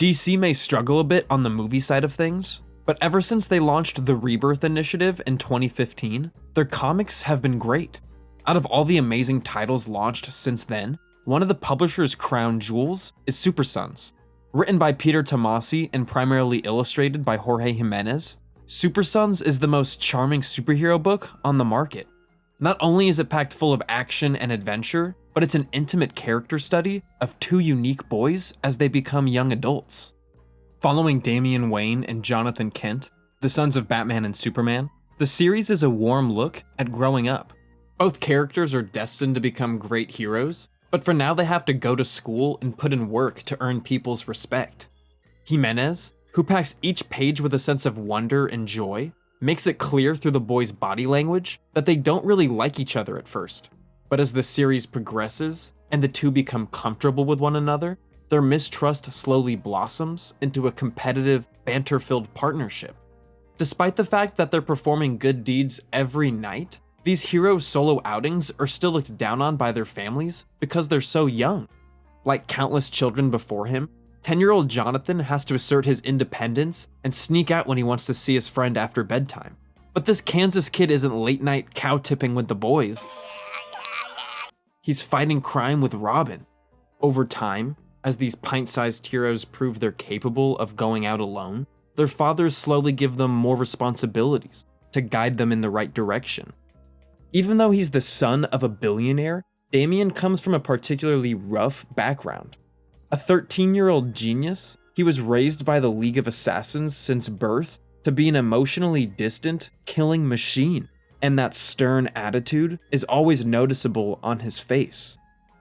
DC may struggle a bit on the movie side of things, but ever since they launched the Rebirth Initiative in 2015, their comics have been great. Out of all the amazing titles launched since then, one of the publisher's crown jewels is Supersons. Written by Peter Tomasi and primarily illustrated by Jorge Jimenez, Supersons is the most charming superhero book on the market. Not only is it packed full of action and adventure, but it's an intimate character study of two unique boys as they become young adults. Following Damian Wayne and Jonathan Kent, the sons of Batman and Superman, the series is a warm look at growing up. Both characters are destined to become great heroes, but for now they have to go to school and put in work to earn people's respect. Jimenez, who packs each page with a sense of wonder and joy, makes it clear through the boys' body language that they don't really like each other at first. But as the series progresses and the two become comfortable with one another, their mistrust slowly blossoms into a competitive, banter-filled partnership. Despite the fact that they're performing good deeds every night, these heroes' solo outings are still looked down on by their families because they're so young. Like countless children before him, 10-year-old Jonathan has to assert his independence and sneak out when he wants to see his friend after bedtime. But this Kansas kid isn't late-night cow-tipping with the boys. He's fighting crime with Robin. Over time, as these pint-sized heroes prove they're capable of going out alone, their fathers slowly give them more responsibilities to guide them in the right direction. Even though he's the son of a billionaire, Damian comes from a particularly rough background. A 13-year-old genius, he was raised by the League of Assassins since birth to be an emotionally distant, killing machine, and that stern attitude is always noticeable on his face.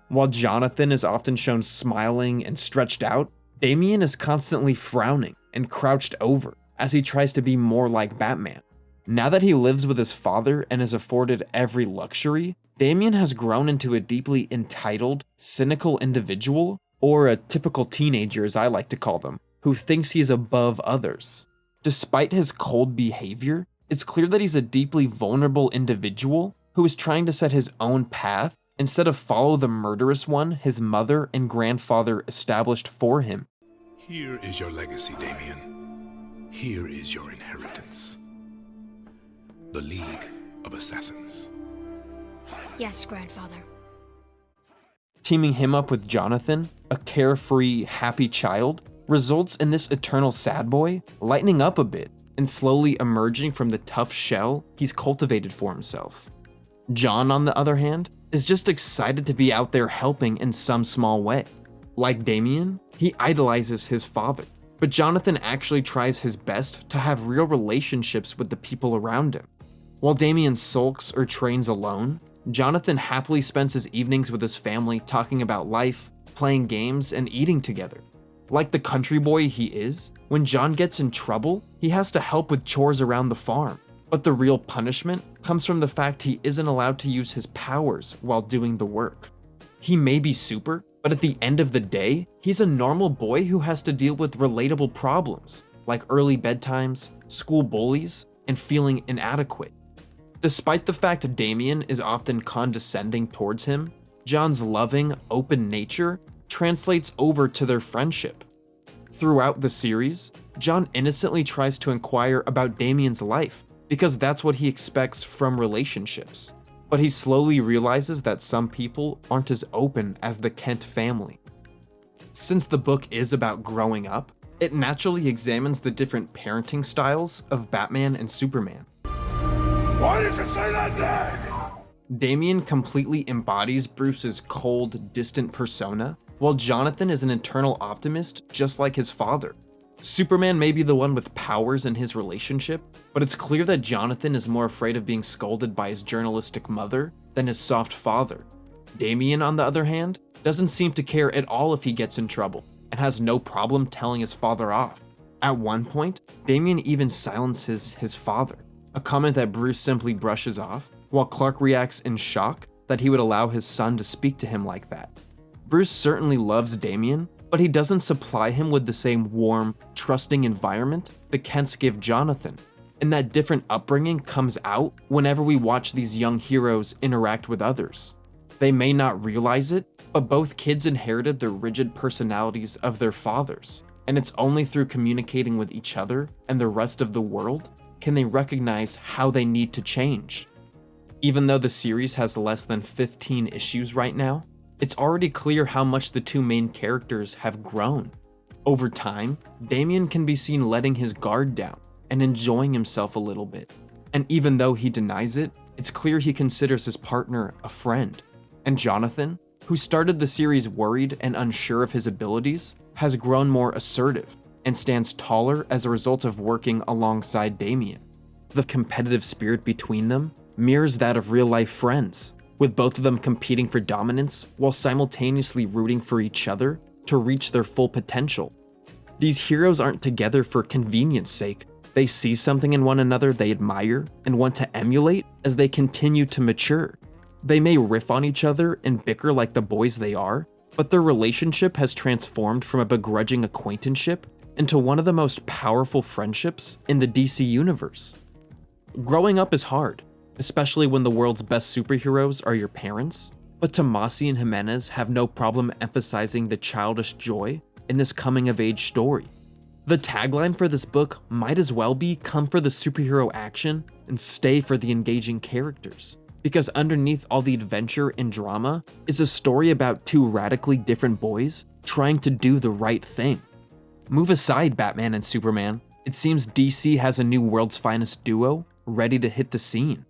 While Jonathan is often shown smiling and stretched out, Damian is constantly frowning and crouched over as he tries to be more like Batman. Now that he lives with his father and is afforded every luxury, Damian has grown into a deeply entitled, cynical individual, or a typical teenager as I like to call them, who thinks he is above others. Despite his cold behavior, it's clear that he's a deeply vulnerable individual who is trying to set his own path instead of follow the murderous one his mother and grandfather established for him. Here is your legacy, Damian. Here is your inheritance. The League of Assassins. Yes, grandfather. Teaming him up with Jonathan, a carefree, happy child, results in this eternal sad boy lightening up a bit and slowly emerging from the tough shell he's cultivated for himself. John, on the other hand, is just excited to be out there helping in some small way. Like Damian, he idolizes his father, but Jonathan actually tries his best to have real relationships with the people around him. While Damian sulks or trains alone, Jonathan happily spends his evenings with his family talking about life, playing games, and eating together. Like the country boy he is, when John gets in trouble, he has to help with chores around the farm. But the real punishment comes from the fact he isn't allowed to use his powers while doing the work. He may be super, but at the end of the day, he's a normal boy who has to deal with relatable problems, like early bedtimes, school bullies, and feeling inadequate. Despite the fact Damian is often condescending towards him, John's loving, open nature translates over to their friendship. Throughout the series, John innocently tries to inquire about Damian's life, because that's what he expects from relationships. But he slowly realizes that some people aren't as open as the Kent family. Since the book is about growing up, it naturally examines the different parenting styles of Batman and Superman. Why did you say that name? Damian completely embodies Bruce's cold, distant persona, while Jonathan is an eternal optimist just like his father. Superman may be the one with powers in his relationship, but it's clear that Jonathan is more afraid of being scolded by his journalistic mother than his soft father. Damian, on the other hand, doesn't seem to care at all if he gets in trouble, and has no problem telling his father off. At one point, Damian even silences his father, a comment that Bruce simply brushes off, while Clark reacts in shock that he would allow his son to speak to him like that. Bruce certainly loves Damian, but he doesn't supply him with the same warm, trusting environment the Kents give Jonathan, and that different upbringing comes out whenever we watch these young heroes interact with others. They may not realize it, but both kids inherited the rigid personalities of their fathers, and it's only through communicating with each other and the rest of the world can they recognize how they need to change. Even though the series has less than 15 issues right now, it's already clear how much the two main characters have grown. Over time, Damian can be seen letting his guard down and enjoying himself a little bit. And even though he denies it, it's clear he considers his partner a friend. And Jonathan, who started the series worried and unsure of his abilities, has grown more assertive and stands taller as a result of working alongside Damian. The competitive spirit between them mirrors that of real-life friends, with both of them competing for dominance while simultaneously rooting for each other to reach their full potential. These heroes aren't together for convenience sake. They see something in one another they admire and want to emulate as they continue to mature. They may riff on each other and bicker like the boys they are, but their relationship has transformed from a begrudging acquaintanceship into one of the most powerful friendships in the DC universe. Growing up is hard, especially when the world's best superheroes are your parents, but Tomasi and Jimenez have no problem emphasizing the childish joy in this coming-of-age story. The tagline for this book might as well be "Come for the superhero action and stay for the engaging characters," because underneath all the adventure and drama is a story about two radically different boys trying to do the right thing. Move aside Batman and Superman, it seems DC has a new world's finest duo ready to hit the scene.